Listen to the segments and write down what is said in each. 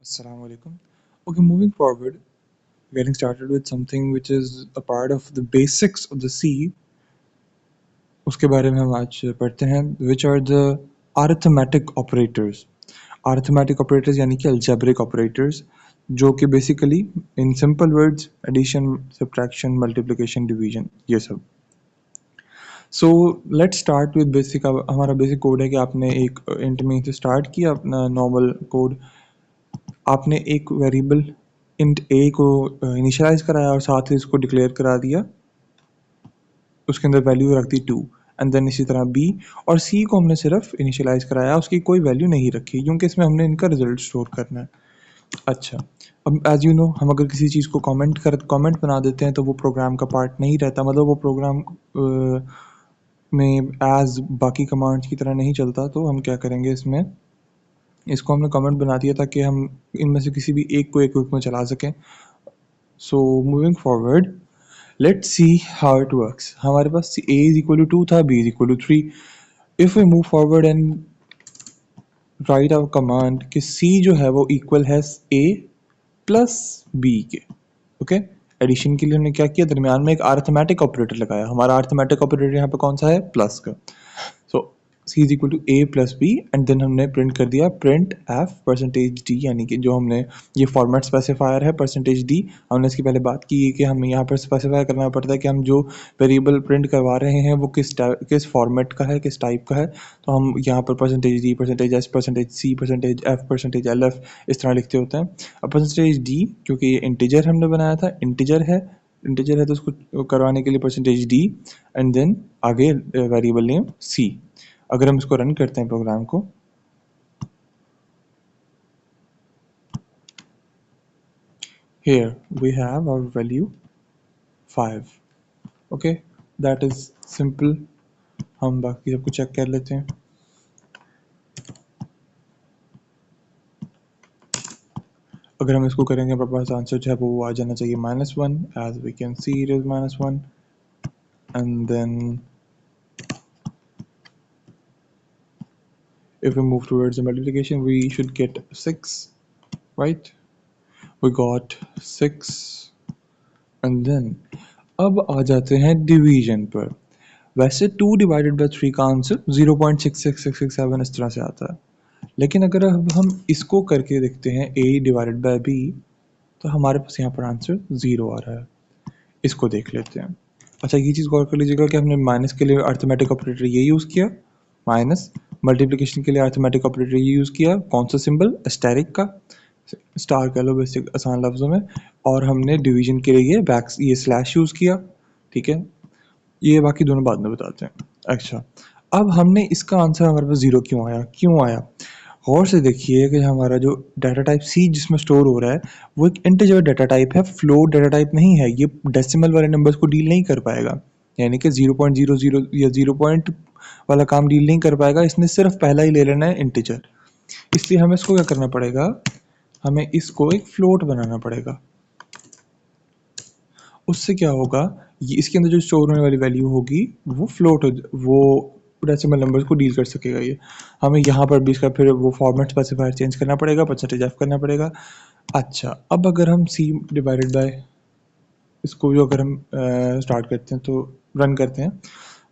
Assalamu alaikum. Okay, moving forward, getting started with something which is a part of the basics of the C, उसके बारे में हम आज पढ़ते हैं which are the arithmetic operators. Arithmetic operators यानी कि algebraic operators जो कि basically in simple words addition, subtraction, multiplication, division ये सब. So let's start with basic. अब हमारा basic code है कि आपने एक int में से start किया अपना normal code. आपने एक वेरिएबल इंट ए को इनिशियलाइज कराया और साथ ही इसको डिक्लेयर करा दिया, उसके अंदर वैल्यू रख दी 2 एंड देन इसी तरह बी और सी को हमने सिर्फ इनिशियलाइज कराया, उसकी कोई वैल्यू नहीं रखी क्योंकि इसमें हमने इनका रिजल्ट स्टोर करना है. अच्छा, अब एज यू नो हम अगर किसी चीज़ को कमेंट बना देते हैं तो वो प्रोग्राम का पार्ट नहीं रहता, मतलब वो प्रोग्राम में एज बाकी कमांड्स की तरह नहीं चलता. तो हम क्या करेंगे, इसको हमने कमेंट बना दिया ताकि हम इनमें से किसी भी एक को एक में चला सकें. So moving forward, let's see how it works. हमारे पास a इज इक्वल टू 2 था, b is equal to 3. If we move forward and write our command कि c जो है वो इक्वल है a प्लस b के. ओके, एडिशन के लिए हमने क्या किया, दरमियान में एक अरिथमेटिक ऑपरेटर लगाया. हमारा अरिथमेटिक ऑपरेटर यहाँ पे कौन सा है, प्लस का. So c is equal to a plus b and then हमने प्रिंट कर दिया प्रिंट f परसेंटेज d, यानी कि जो हमने ये फॉर्मेट स्पेसिफायर है परसेंटेज d. हमने इसकी पहले बात की है कि हमें यहाँ पर स्पेसिफाई करना पड़ता है कि हम जो वेरिएबल प्रिंट करवा रहे हैं वो किस फॉर्मेट का है, किस टाइप का है. तो हम यहाँ पर percentage d, percentage s, percentage c, percentage f, percentage lf इस तरह लिखते होते हैं. अब परसेंटेज d क्योंकि ये इंटीजर हमने बनाया था, इंटीजर है तो उसको करवाने के लिए परसेंटेज d एंड देन आगे वेरिएबल नेम c. अगर हम इसको रन करते हैं प्रोग्राम को, here we have our value 5. okay, that is simple. हम बाकी सबको चेक कर लेते हैं. अगर हम इसको करेंगे हमारे पास आंसर जो है वो आ जाना चाहिए -1. as we can see it is -1 and then if we move towards the multiplication we should get 6, right? we got 6 and then अब आ जाते हैं डिवीजन पर. वैसे 2 डिवाइडेड बाई 3 का आंसर 0.66667 इस तरह से आता है, लेकिन अगर अब हम इसको करके देखते हैं a डिवाइडेड बाई b तो हमारे पास यहाँ पर आंसर 0 आ रहा है. इसको देख लेते हैं. अच्छा, ये चीज़ गौर कर लीजिएगा कि हमने माइनस के लिए अर्थमेटिक ऑपरेटर ये यूज़ किया, माइनस मल्टीप्लिकेशन के लिए अर्थमेटिक ऑपरेटर ये यूज़ किया, कौन सा सिंबल, एस्टेरिक का, स्टार कह लो बेसिक आसान लफ्ज़ों में, और हमने डिवीजन के लिए ये स्लैश यूज़ किया. ठीक है, ये बाकी दोनों बाद में बताते हैं. अच्छा, अब हमने इसका आंसर हमारे पास 0 क्यों आया. गौर से देखिए कि हमारा जो डाटा टाइप सी जिसमें स्टोर हो रहा है वो एक इंटीजर डाटा टाइप है, फ्लोट डाटा टाइप नहीं है. ये डेसिमल वाले नंबर्स को डील नहीं कर पाएगा, यानी कि 0.00 या 0 पॉइंट वाला काम डील नहीं कर पाएगा. इसने सिर्फ पहला ही ले लेना है इंटीजर. इसलिए हमें इसको क्या करना पड़ेगा, हमें इसको एक फ्लोट बनाना पड़ेगा. उससे क्या होगा, ये इसके अंदर जो स्टोर होने वाली वैल्यू होगी वो फ्लोट वो डेसिमल नंबर्स को डील कर सकेगा. ये हमें यहाँ पर भी इसका फिर वो फॉर्मेट स्पेसिफायर चेंज करना पड़ेगा, परसेंटेज एफ करना पड़ेगा. अच्छा, अब अगर हम c डिवाइडेड बाय इसको जो अगर हम स्टार्ट करते हैं तो रन करते हैं,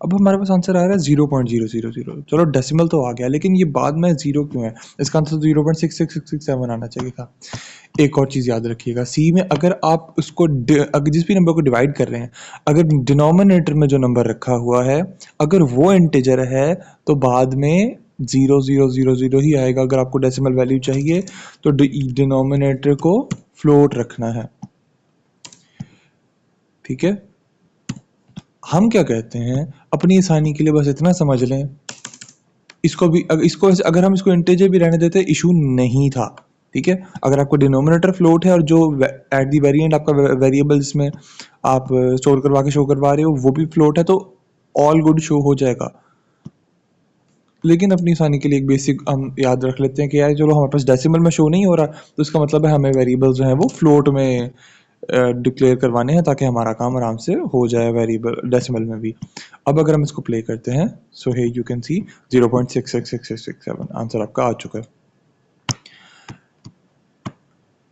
अब हमारे पास आंसर आ रहा है 0.000. चलो डेसिमल तो आ गया, लेकिन ये बाद में 0 क्यों है, इसका आंसर तो 0.66667 आना चाहिए था. एक और चीज़ याद रखिएगा, सी में अगर आप उसको अगर जिस भी नंबर को डिवाइड कर रहे हैं, अगर डिनोमिनेटर में जो नंबर रखा हुआ है अगर वो इंटीजर है तो बाद में 0000 ही आएगा. अगर आपको डेसिमल वैल्यू चाहिए तो डिनोमिनेटर को फ्लोट रखना है. ठीक है, हम क्या कहते हैं, अपनी आसानी के लिए बस इतना समझ लें, इसको भी अगर हम इसको इंटीजर भी रहने देते इशू नहीं था. ठीक है, अगर आपको डिनोमिनेटर फ्लोट है और जो एट दी वेरी एंड आपका वेरिएबल जिसमें आप स्टोर करवा के शो करवा रहे हो वो भी फ्लोट है तो ऑल गुड शो हो जाएगा. लेकिन अपनी आसानी के लिए एक बेसिक हम याद रख लेते हैं कि यार चलो हमारे पास डेसिमल में शो नहीं हो रहा तो इसका मतलब है हमें वेरिएबल जो है वो फ्लोट में डिक्लेयर करवाने हैं ताकि हमारा काम आराम से हो जाए वेरिएबल डेसिमल में भी. अब अगर हम इसको प्ले करते हैं, so hey you can see 0.66667 answer आपका आ चुका है.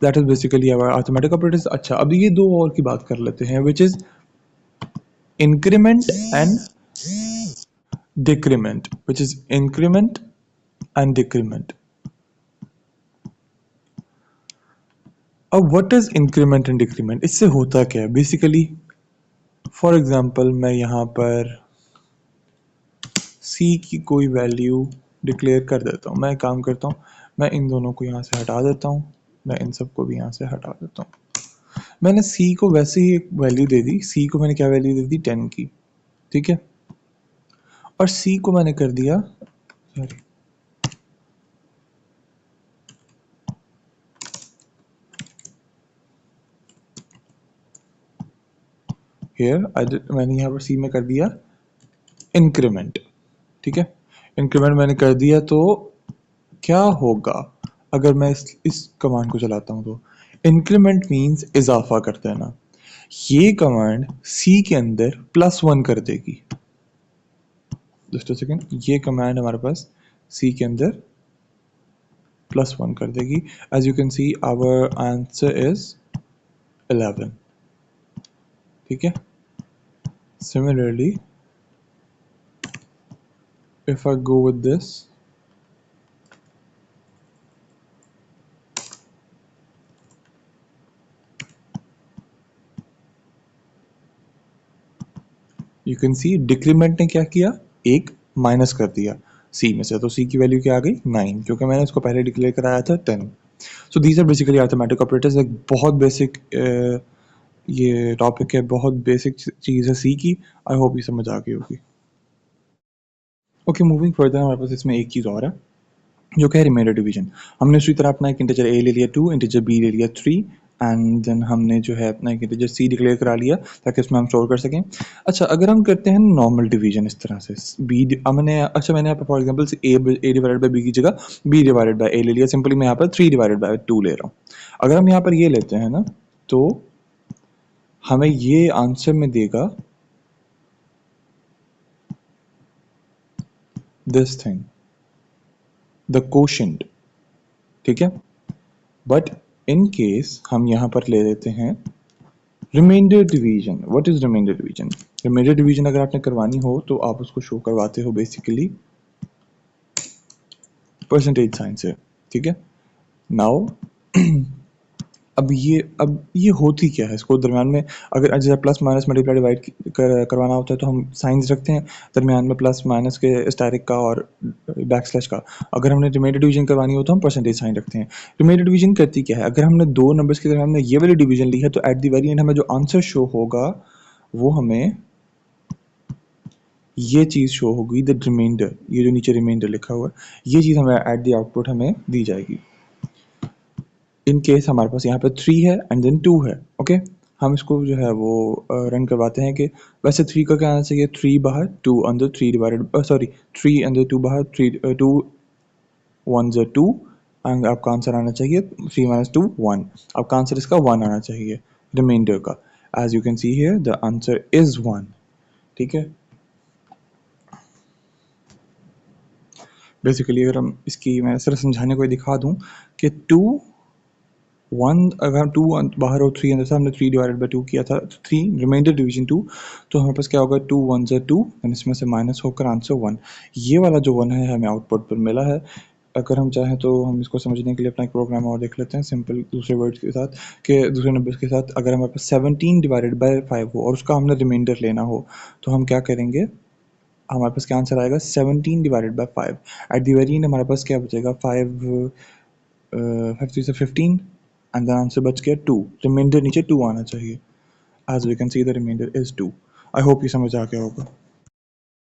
That is basically our arithmetic operators. अच्छा, अब ये दो और की बात कर लेते हैं, which is increment and decrement, which is increment and decrement. अब what is increment and decrement, इससे होता क्या है बेसिकली? फॉर एग्जाम्पल मैं यहाँ पर c की कोई वैल्यू डिक्लेयर कर देता हूँ। मैं एक काम करता हूँ, मैं इन दोनों को यहाँ से हटा देता हूँ, मैं इन सबको भी यहाँ से हटा देता हूँ। मैंने c को वैसे ही एक वैल्यू दे दी, c को मैंने क्या वैल्यू दे दी, 10 की, ठीक है। और c को मैंने कर दिया, सॉरी, हियर मैंने यहाँ पर c में कर दिया इंक्रीमेंट, ठीक है। इंक्रीमेंट मैंने कर दिया, तो क्या होगा अगर मैं इस कमांड को चलाता हूँ? तो इंक्रीमेंट मीन्स इजाफा कर देना। ये कमांड सी के अंदर +1 कर देगी। जस्ट अ सेकेंड, ये कमांड हमारे पास सी के अंदर +1 कर देगी। As you can see our answer is 11, ठीक है। Similarly if I go with this, you can see decrement ने क्या किया, एक माइनस कर दिया सी में से, तो सी की वैल्यू क्या आ गई, 9, क्योंकि मैंने इसको पहले डिक्लेयर कराया था 10। So these are basically arithmetic operators. एक बहुत बेसिक ये टॉपिक है, बहुत बेसिक चीज़ है सी की। आई होप ये समझ आ गई होगी। ओके, मूविंग फर्दर हमारे पास इसमें एक चीज़ और है जो कि है रिमाइंडर डिवीजन। हमने उसी तरह अपना एक इंटीजर ए ले लिया 2, इंटीजर बी ले लिया 3, एंड देन हमने जो है अपना एक इंटीजर सी डिक्लेयर करा लिया ताकि उसमें हम स्टोर कर सकें। अच्छा, अगर हम करते हैं नॉर्मल डिवीजन इस तरह से, बी मैंने अच्छा मैंने यहाँ पर for example a divided by b की जगह बी डिवाइडेड बाई ए ले लिया। सिंपली मैं यहाँ पर 3 डिवाइडेड बाई 2 ले रहा हूँ। अगर हम यहाँ पर ये लेते हैं ना, तो हमें ये आंसर में देगा दिस थिंग, द कोशेंट, ठीक है। बट इन केस हम यहाँ पर ले लेते हैं remainder division. What is remainder division? Remainder division अगर आपने करवानी हो तो आप उसको शो करवाते हो बेसिकली परसेंटेज साइन से, ठीक है। नाउ अब ये होती क्या है, इसको दरमियान में अगर जैसे प्लस माइनस मल्टीप्लाई डिवाइड करवाना होता है तो हम साइंस रखते हैं दरमियान में, प्लस माइनस के स्टैरिक का और बैक स्लैश का। अगर हमने रिमाइंडर डिवीजन करवानी हो तो हम परसेंटेज साइन रखते हैं। रिमाइंडर डिवीजन करती क्या है, अगर हमने दो नंबर्स के दरमियान में ये वाली डिवीजन ली है तो एट द वेरी एंड हमें जो आंसर शो होगा वो हमें ये चीज़ शो होगी, द रिमाइंडर, ये जो नीचे रिमाइंडर लिखा हुआ है ये चीज़ हमें एट द आउटपुट हमें दी जाएगी। इन केस हमारे पास यहाँ पे 3 है एंड देन 2 है, ओके। हम इसको जो है वो रन करवाते हैं कि वैसे 3 का क्या आना चाहिए, 3 बाहर 2 अंदर 3 डिवाइडेड, सॉरी 3 अंदर 2 बाहर 3, 2 1 ज़ा 2, एंड आपका आंसर आना चाहिए 3 माइनस 2 1। आपका आंसर इसका 1 आना चाहिए रिमाइंडर का। As you can see here the answer is 1, ठीक है। बेसिकली अगर हम इसकी मैं सिर्फ समझाने को दिखा दूँ कि 2 1, अगर हम 2 बाहर और 3 अंदर से, हमने 3 डिवाइडेड बाई 2 किया था, 3 रिमाइंडर डिवीजन 2, तो हमारे पास क्या होगा 2 1 ज़ा 2 एंड इसमें से माइनस होकर आंसर 1। ये वाला जो 1 है हमें आउटपुट पर मिला है। अगर हम चाहें तो हम इसको समझने के लिए अपना एक प्रोग्राम और देख लेते हैं सिंपल दूसरे वर्ड्स के साथ, कि दूसरे नंबर्स के साथ। अगर हमारे पास 17 डिवाइडेड बाई 5 हो और उसका हमने रिमाइंडर लेना हो तो हम क्या करेंगे, हमारे पास क्या आंसर आएगा 17 divided by 5। At the very and हमारे पास क्या बचेगा 5 5 से 15 एंड द आंसर बच गया 2। रिमाइंडर नीचे 2 आना चाहिए। As we can see the remainder is 2। I hope ये समझ आ गया होगा।